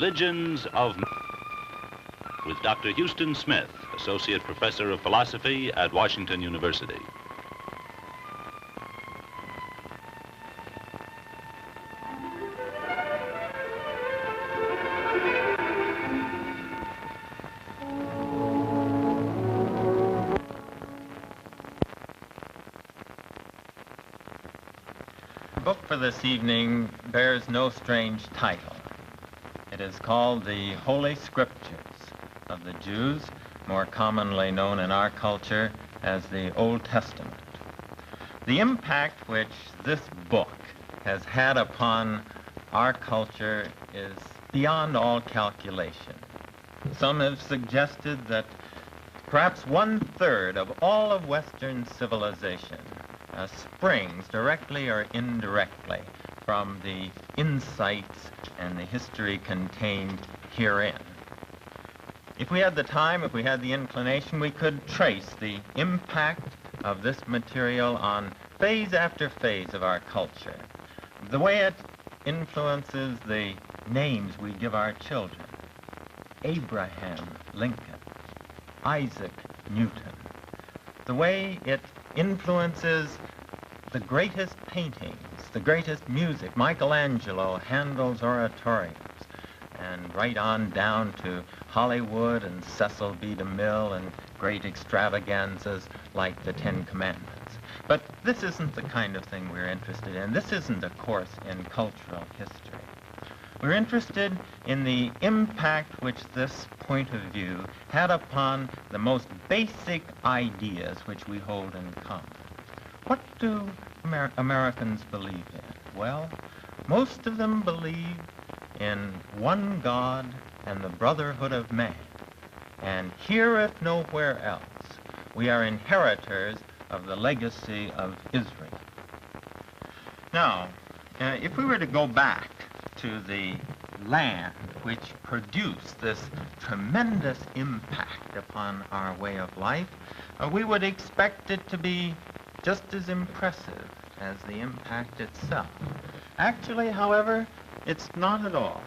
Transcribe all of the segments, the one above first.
Religions of with Dr. Houston Smith, Associate Professor of Philosophy at Washington University. The book for this evening bears no strange title. It is called the Holy Scriptures of the Jews, more commonly known in our culture as the Old Testament. The impact which this book has had upon our culture is beyond all calculation. Some have suggested that perhaps 1/3 of all of Western civilization springs directly or indirectly from the insights and the history contained herein. If we had the time, if we had the inclination, we could trace the impact of this material on phase after phase of our culture. The way it influences the names we give our children: Abraham Lincoln, Isaac Newton. The way it influences the greatest paintings, the greatest music, Michelangelo, Handel's oratorios, and right on down to Hollywood and Cecil B. DeMille and great extravaganzas like the Ten Commandments. But this isn't the kind of thing we're interested in. This isn't a course in cultural history. We're interested in the impact which this point of view had upon the most basic ideas which we hold in common. What do Americans believe in? Well, most of them believe in one God and the brotherhood of man. And here, if nowhere else, we are inheritors of the legacy of Israel. Now, if we were to go back to the land which produced this tremendous impact upon our way of life, we would expect it to be just as impressive as the impact itself. Actually, however, it's not at all.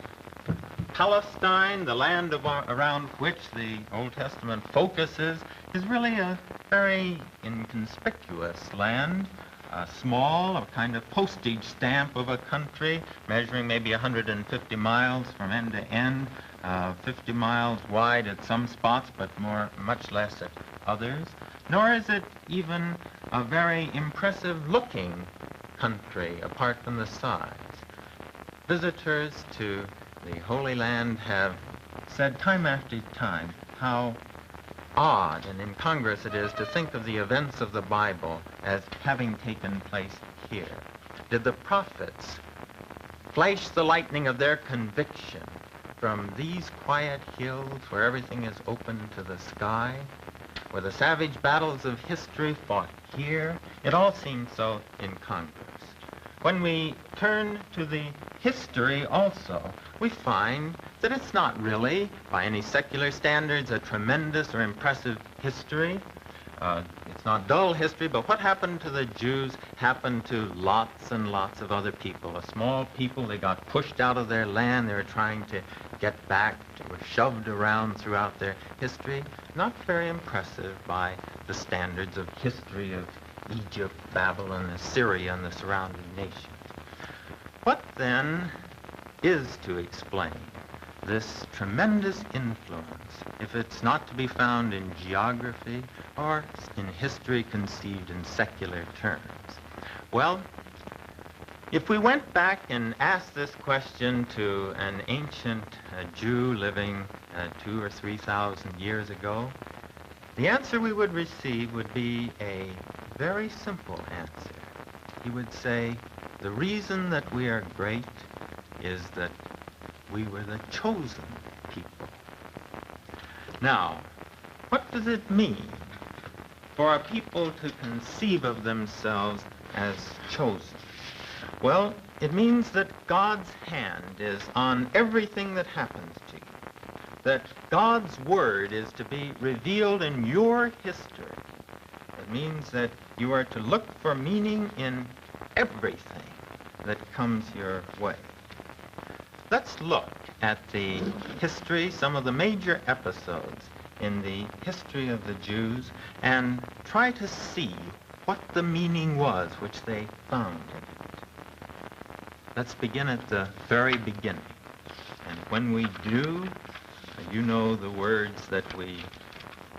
Palestine, the land around which the Old Testament focuses, is really a very inconspicuous land. Small, a kind of postage stamp of a country, measuring maybe 150 miles from end to end, 50 miles wide at some spots, but much less at others. Nor is it even a very impressive-looking country, apart from the size. Visitors to the Holy Land have said time after time how odd and incongruous it is to think of the events of the Bible as having taken place here. Did the prophets flash the lightning of their conviction from these quiet hills where everything is open to the sky? Were the savage battles of history fought here? It all seems so incongruous. When we turn to the history also, we find that it's not really, by any secular standards, a tremendous or impressive history. It's not dull history, but what happened to the Jews happened to lots and lots of other people. A small people, they got pushed out of their land, they were trying to get back, they were shoved around throughout their history. Not very impressive by the standards of history of Egypt, Babylon, Assyria, and the surrounding nations. What then is to explain this tremendous influence if it's not to be found in geography or in history conceived in secular terms? Well, if we went back and asked this question to an ancient Jew living 2,000 or 3,000 years ago, the answer we would receive would be a very simple answer. He would say, the reason that we are great is that we were the chosen people. Now, what does it mean for a people to conceive of themselves as chosen? Well, it means that God's hand is on everything that happens to you, that God's word is to be revealed in your history. It means that you are to look for meaning in everything that comes your way. let's look at the history, some of the major episodes in the history of the Jews, and try to see what the meaning was which they found in it. Let's begin at the very beginning. And when we do, you know the words that we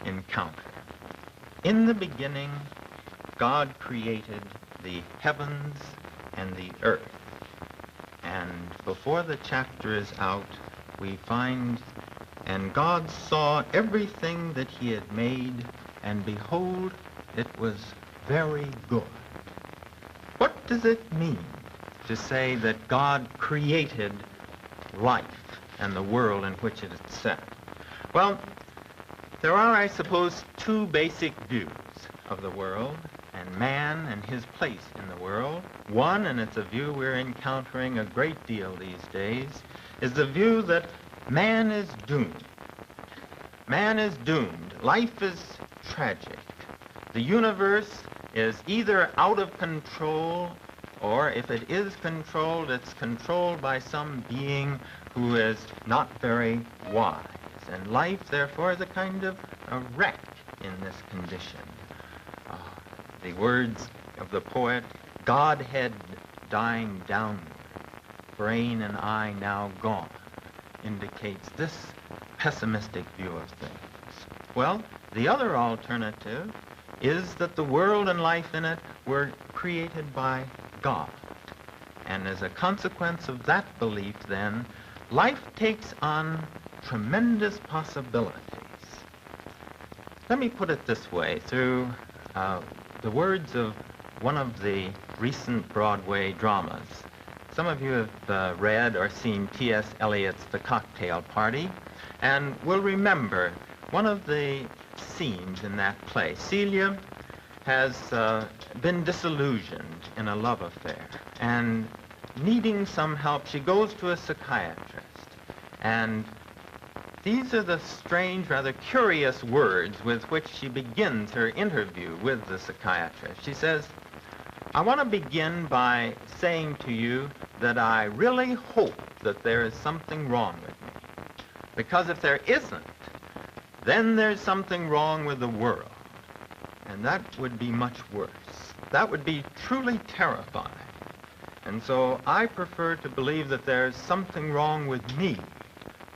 encounter. In the beginning, God created the heavens and the earth. And before the chapter is out, we find, and God saw everything that he had made, and behold, it was very good. What does it mean to say that God created life and the world in which it is set? Well, there are, I suppose, two basic views of the world and man and his place in the world. One, and it's a view we're encountering a great deal these days, is the view that man is doomed. Man is doomed. Life is tragic. The universe is either out of control, or if it is controlled, it's controlled by some being who is not very wise. And life, therefore, is a kind of a wreck in this condition. The words of the poet, Godhead dying downward, brain and eye now gone, indicates this pessimistic view of things. Well, the other alternative is that the world and life in it were created by God. And as a consequence of that belief, then, life takes on tremendous possibilities. Let me put it this way, through the words of one of the recent Broadway dramas. Some of you have read or seen T.S. Eliot's The Cocktail Party, and will remember one of the scenes in that play. Celia has been disillusioned in a love affair, and needing some help, she goes to a psychiatrist. And these are the strange, rather curious words with which she begins her interview with the psychiatrist. She says, I want to begin by saying to you that I really hope that there is something wrong with me. Because if there isn't, then there's something wrong with the world. And that would be much worse. That would be truly terrifying. And so I prefer to believe that there's something wrong with me,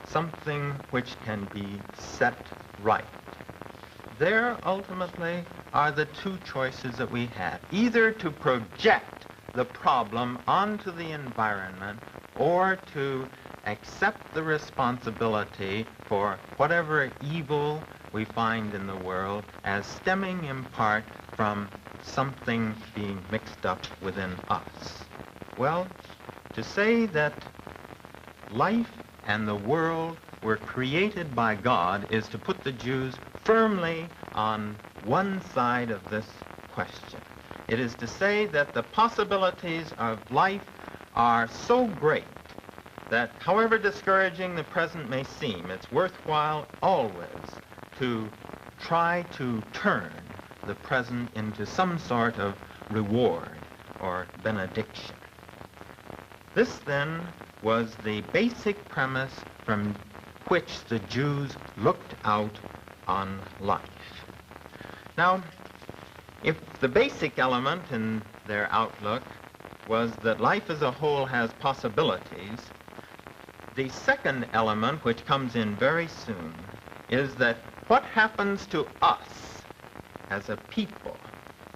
something which can be set right. There, ultimately, are the two choices that we have. Either to project the problem onto the environment, or to accept the responsibility for whatever evil we find in the world as stemming in part from something being mixed up within us. Well, to say that life and the world were created by God is to put the Jews firmly on one side of this question. It is to say that the possibilities of life are so great that however discouraging the present may seem, it's worthwhile always to try to turn the present into some sort of reward or benediction. This then was the basic premise from which the Jews looked out on life. Now, if the basic element in their outlook was that life as a whole has possibilities, the second element, which comes in very soon, is that what happens to us as a people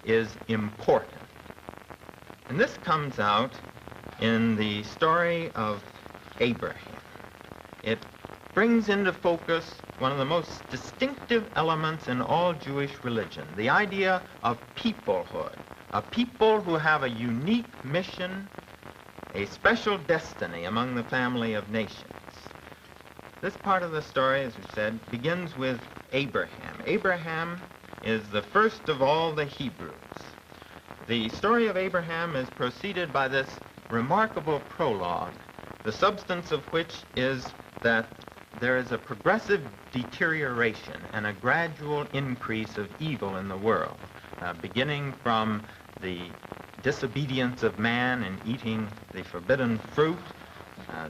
is important. And this comes out in the story of Abraham. It brings into focus one of the most distinctive elements in all Jewish religion, the idea of peoplehood, a people who have a unique mission, a special destiny among the family of nations. This part of the story, as we said, begins with Abraham. Abraham is the first of all the Hebrews. The story of Abraham is preceded by this remarkable prologue, the substance of which is that there is a progressive deterioration and a gradual increase of evil in the world, beginning from the disobedience of man in eating the forbidden fruit,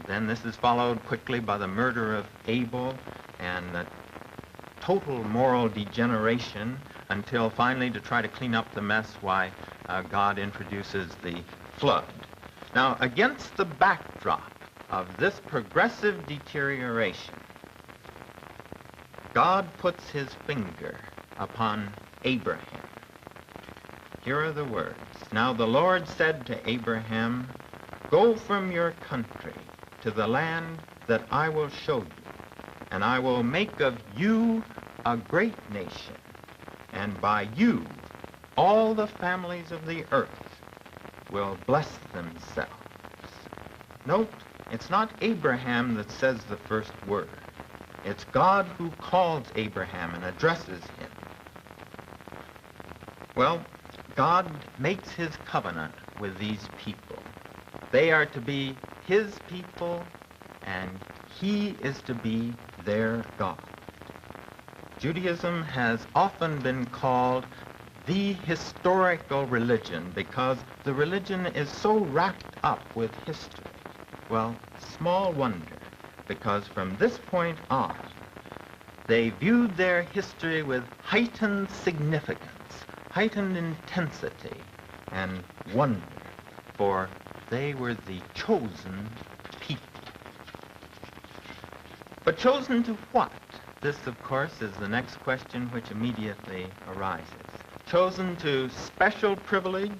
Then this is followed quickly by the murder of Abel and the total moral degeneration until finally, to try to clean up the mess, God introduces the flood. Now, against the backdrop of this progressive deterioration, God puts his finger upon Abraham. Here are the words. Now the Lord said to Abraham, "Go from your country to the land that I will show you, and I will make of you a great nation, and by you all the families of the earth will bless themselves." Note, it's not Abraham that says the first word. It's God who calls Abraham and addresses him. Well, God makes his covenant with these people. They are to be his people, and he is to be their God. Judaism has often been called the historical religion because the religion is so wrapped up with history. Well, small wonder, because from this point on, they viewed their history with heightened significance, heightened intensity, and wonder, for they were the chosen people. But chosen to what? This, of course, is the next question which immediately arises. Chosen to special privilege?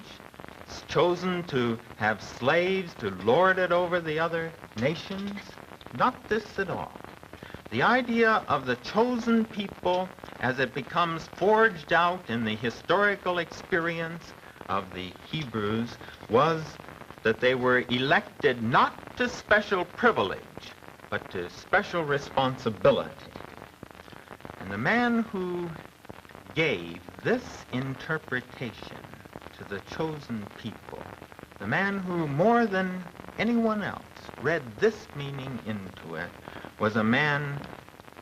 Chosen to have slaves to lord it over the other nations? Not this at all. The idea of the chosen people, as it becomes forged out in the historical experience of the Hebrews, was that they were elected not to special privilege, but to special responsibility. And the man who gave this interpretation to the chosen people, the man who more than anyone else read this meaning into it, was a man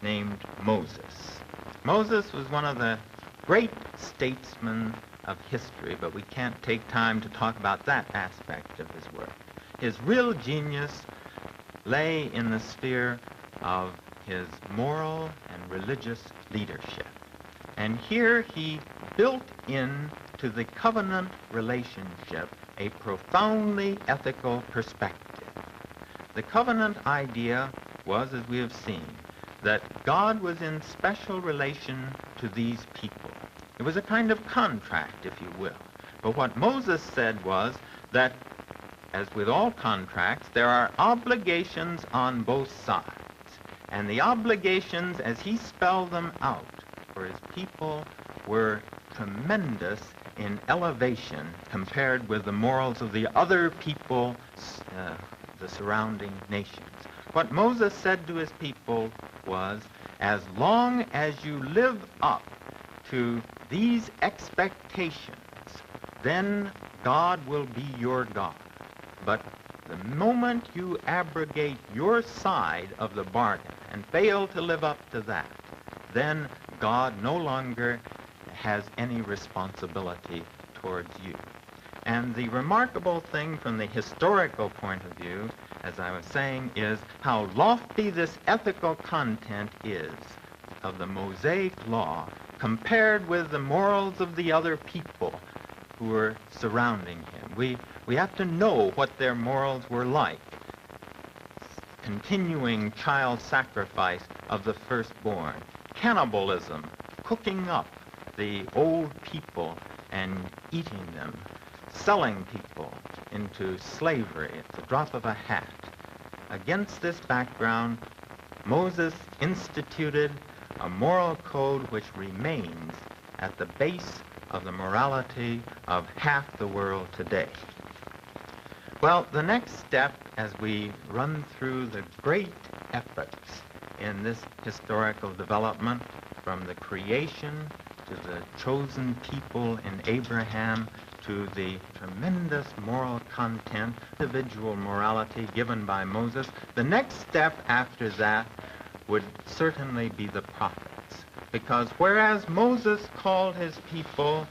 named Moses. Moses was one of the great statesmen of history, but we can't take time to talk about that aspect of his work. His real genius lay in the sphere of his moral and religious leadership. And here he built into the covenant relationship a profoundly ethical perspective. The covenant idea was, as we have seen, that God was in special relation to these people. It was a kind of contract, if you will. But what Moses said was that, as with all contracts, there are obligations on both sides. And the obligations, as he spelled them out for his people, were tremendous in elevation compared with the morals of the other people, the surrounding nations. What Moses said to his people was, as long as you live up to these expectations, then God will be your God. But the moment you abrogate your side of the bargain and fail to live up to that, then God no longer has any responsibility towards you. And the remarkable thing from the historical point of view, as I was saying, is how lofty this ethical content is of the Mosaic law compared with the morals of the other people who were surrounding him. We have to know what their morals were like. Continuing child sacrifice of the firstborn, cannibalism, cooking up the old people and eating them, selling people into slavery at the drop of a hat. Against this background, Moses instituted a moral code which remains at the base of the morality of half the world today. Well, the next step as we run through the great epochs in this historical development, from the creation to the chosen people in Abraham to the tremendous moral content, individual morality given by Moses, the next step after that would certainly be the prophets. Because whereas Moses called his people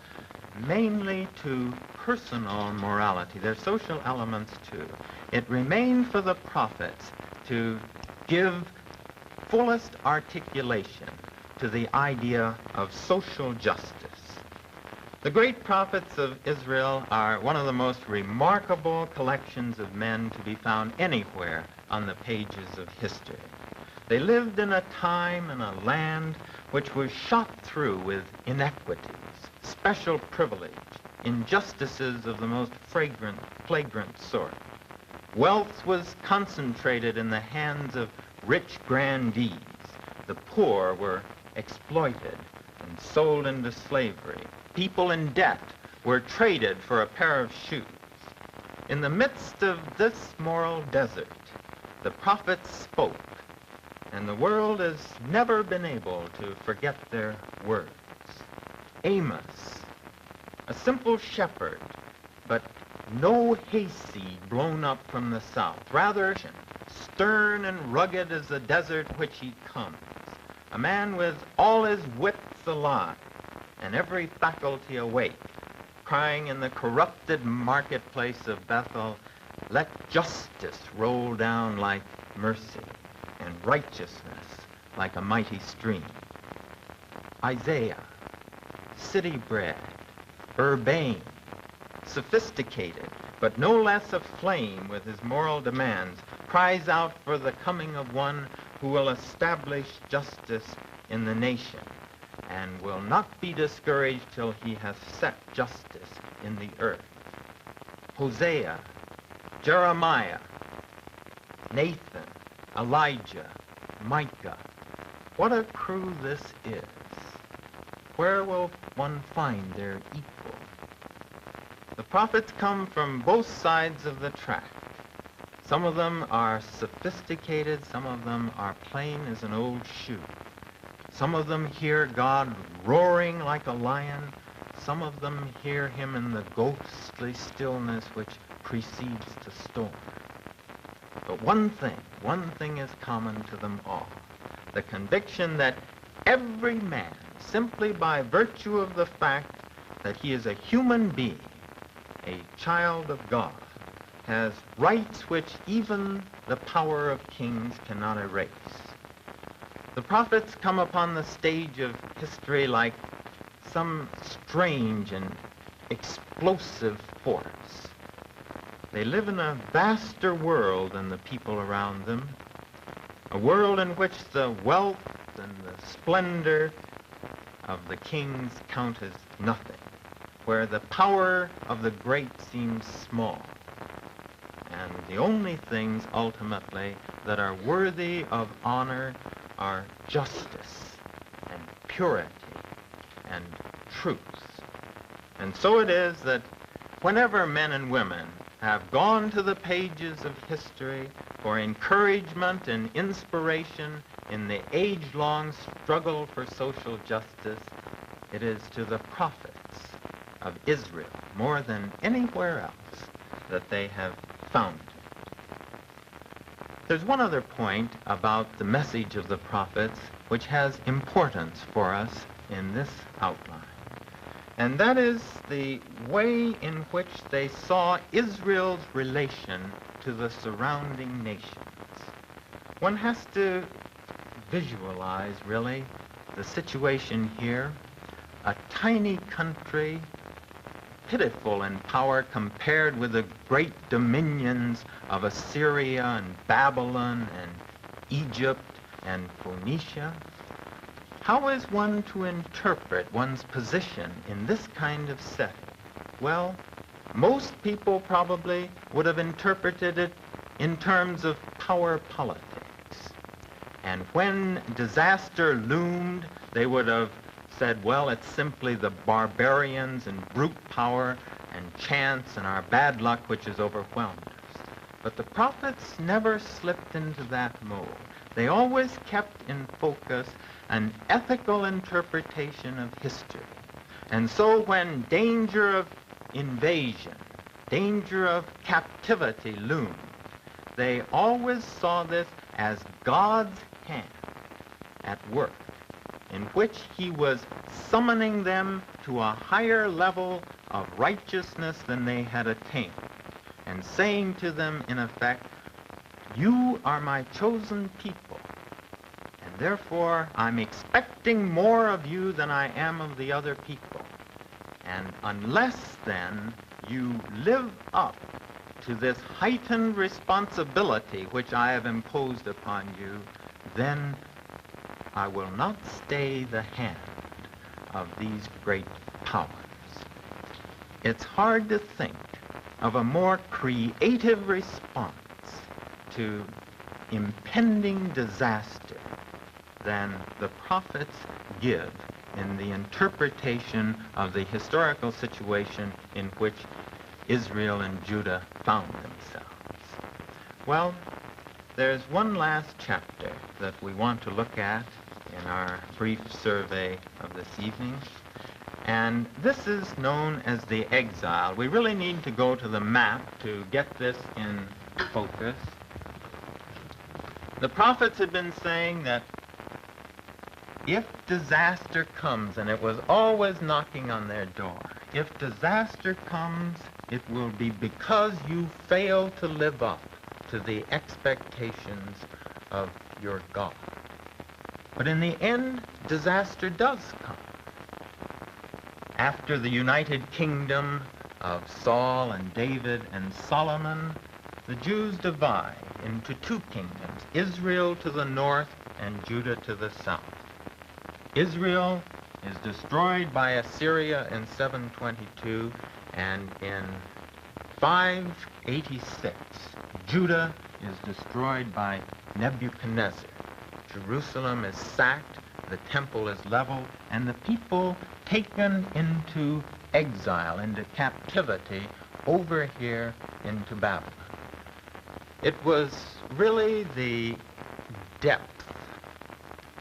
mainly to personal morality, their social elements too. It remained for the prophets to give fullest articulation to the idea of social justice. The great prophets of Israel are one of the most remarkable collections of men to be found anywhere on the pages of history. They lived in a time and a land which was shot through with inequities, special privilege, injustices of the most flagrant sort. Wealth was concentrated in the hands of rich grandees. The poor were exploited and sold into slavery. People in debt were traded for a pair of shoes. In the midst of this moral desert, the prophets spoke, and the world has never been able to forget their words. Amos, a simple shepherd, but no hayseed blown up from the south, rather stern and rugged as the desert which he comes, a man with all his wits alive and every faculty awake, crying in the corrupted marketplace of Bethel, let justice roll down like mercy and righteousness like a mighty stream. Isaiah, city-bred, urbane, sophisticated, but no less aflame with his moral demands, cries out for the coming of one who will establish justice in the nation and will not be discouraged till he has set justice in the earth. Hosea, Jeremiah, Nathan, Elijah, Micah. What a crew this is. Where will one find their equal? The prophets come from both sides of the track. Some of them are sophisticated, some of them are plain as an old shoe. Some of them hear God roaring like a lion. Some of them hear him in the ghostly stillness which precedes the storm. But one thing is common to them all. The conviction that every man, simply by virtue of the fact that he is a human being, a child of God, has rights which even the power of kings cannot erase. The prophets come upon the stage of history like some strange and explosive force. They live in a vaster world than the people around them, a world in which the wealth and the splendor of the kings count as nothing, where the power of the great seems small, and the only things ultimately that are worthy of honor are justice and purity and truth. And so it is that whenever men and women have gone to the pages of history for encouragement and inspiration in the age-long struggle for social justice, it is to the prophets of Israel more than anywhere else that they have found it. There's one other point about the message of the prophets which has importance for us in this outline, and that is the way in which they saw Israel's relation to the surrounding nations. One has to visualize, really, the situation here. A tiny country, pitiful in power compared with the great dominions of Assyria and Babylon and Egypt and Phoenicia. How is one to interpret one's position in this kind of setting? Well, most people probably would have interpreted it in terms of power politics. And when disaster loomed, they would have said, well, it's simply the barbarians and brute power and chance and our bad luck which has overwhelmed us. But the prophets never slipped into that mold. They always kept in focus an ethical interpretation of history. And so when danger of invasion, danger of captivity loomed, they always saw this as God's hand at work, in which he was summoning them to a higher level of righteousness than they had attained, and saying to them, in effect, "You are my chosen people, and therefore I'm expecting more of you than I am of the other people. And unless then you live up to this heightened responsibility which I have imposed upon you, then I will not stay the hand of these great powers." It's hard to think of a more creative response to impending disaster than the prophets give in the interpretation of the historical situation in which Israel and Judah found themselves. Well, there's one last chapter that we want to look at in our brief survey of this evening, and this is known as the exile. We really need to go to the map to get this in focus. The prophets had been saying that if disaster comes, and it was always knocking on their door, if disaster comes, it will be because you fail to live up to the expectations of your God. But in the end, disaster does come. After the united kingdom of Saul and David and Solomon, the Jews divide into two kingdoms, Israel to the north and Judah to the south. Israel is destroyed by Assyria in 722, and in 586, Judah is destroyed by Nebuchadnezzar. Jerusalem is sacked, the temple is leveled, and the people taken into exile, into captivity, over here into Babylon. It was really the depth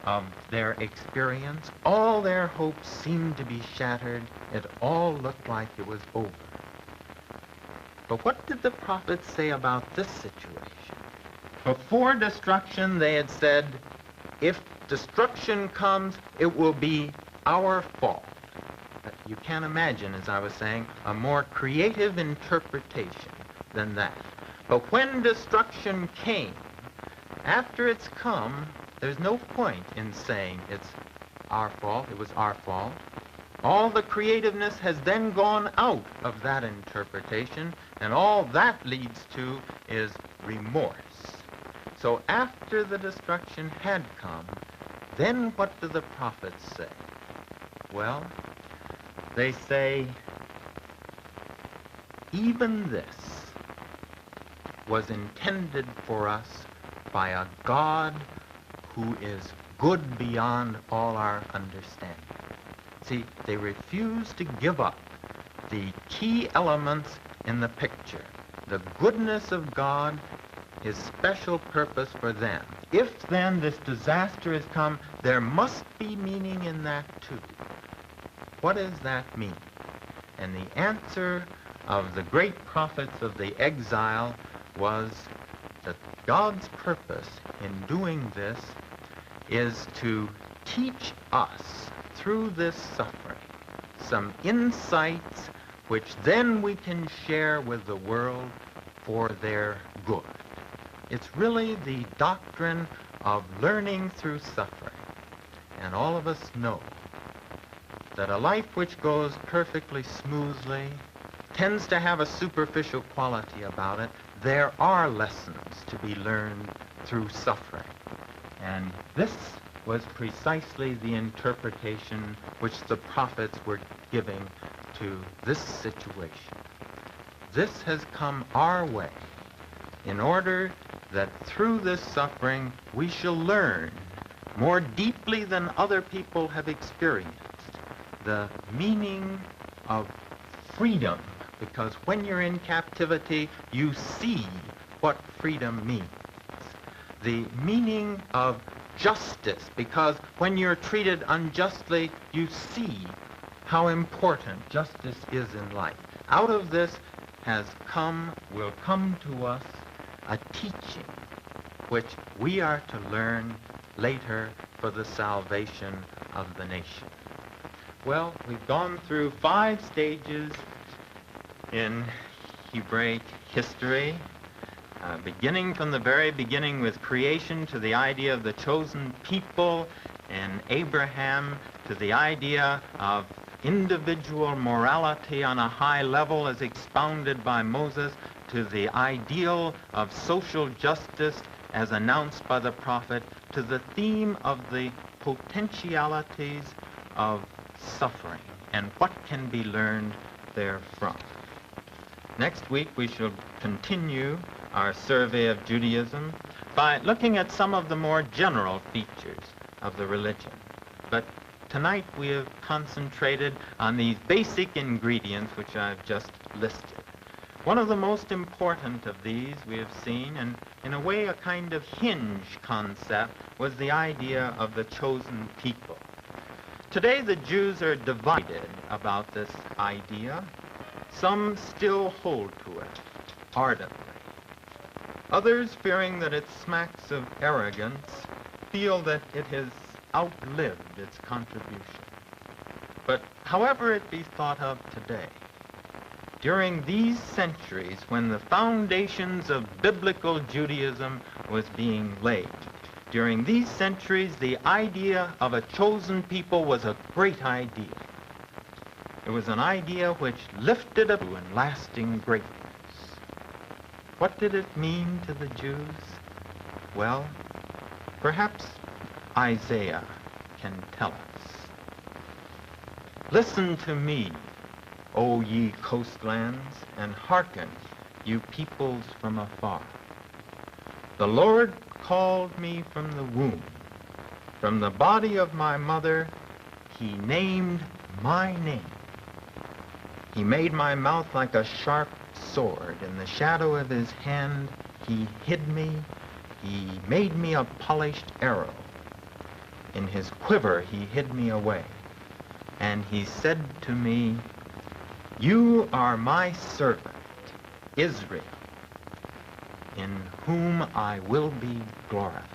of their experience. All their hopes seemed to be shattered. It all looked like it was over. But what did the prophets say about this situation? Before destruction, they had said, if destruction comes, it will be our fault. But you can't imagine, as I was saying, a more creative interpretation than that. But when destruction came, after it's come, there's no point in saying it's our fault, it was our fault. All the creativeness has then gone out of that interpretation, and all that leads to is remorse. So after the destruction had come, then what do the prophets say? Well, they say, even this was intended for us by a God who is good beyond all our understanding. See, they refuse to give up the key elements in the picture, the goodness of God, his special purpose for them. If then this disaster has come, there must be meaning in that too. What does that mean? And the answer of the great prophets of the exile was that God's purpose in doing this is to teach us through this suffering some insights which then we can share with the world for their good. It's really the doctrine of learning through suffering. And all of us know that a life which goes perfectly smoothly tends to have a superficial quality about it. There are lessons to be learned through suffering. And this was precisely the interpretation which the prophets were giving to this situation. This has come our way in order that through this suffering we shall learn more deeply than other people have experienced the meaning of freedom, because when you're in captivity you see what freedom means. The meaning of justice, because when you're treated unjustly you see how important justice is in life. Out of this will come to us a teaching which we are to learn later for the salvation of the nation. Well, we've gone through 5 stages in Hebraic history, beginning from the very beginning with creation to the idea of the chosen people and Abraham, to the idea of individual morality on a high level as expounded by Moses, to the ideal of social justice as announced by the prophet, to the theme of the potentialities of suffering and what can be learned therefrom. Next week we shall continue our survey of Judaism by looking at some of the more general features of the religion. But tonight we have concentrated on these basic ingredients which I've just listed. One of the most important of these we have seen, and in a way a kind of hinge concept, was the idea of the chosen people. Today the Jews are divided about this idea. Some still hold to it ardently. Others, fearing that it smacks of arrogance, feel that it has outlived its contribution. But however it be thought of today, during these centuries when the foundations of biblical Judaism was being laid, during these centuries the idea of a chosen people was a great idea. It was an idea which lifted up in lasting greatness. What did it mean to the Jews? Well, perhaps Isaiah can tell us. Listen to me, O ye coastlands, and hearken, you peoples from afar. The Lord called me from the womb. From the body of my mother, he named my name. He made my mouth like a sharp sword. In the shadow of his hand, he hid me. He made me a polished arrow. In his quiver, he hid me away. And he said to me, you are my servant, Israel, in whom I will be glorified.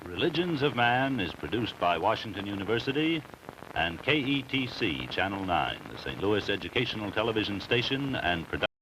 Religions of Man is produced by Washington University and KETC Channel 9, the St. Louis Educational Television Station, and production.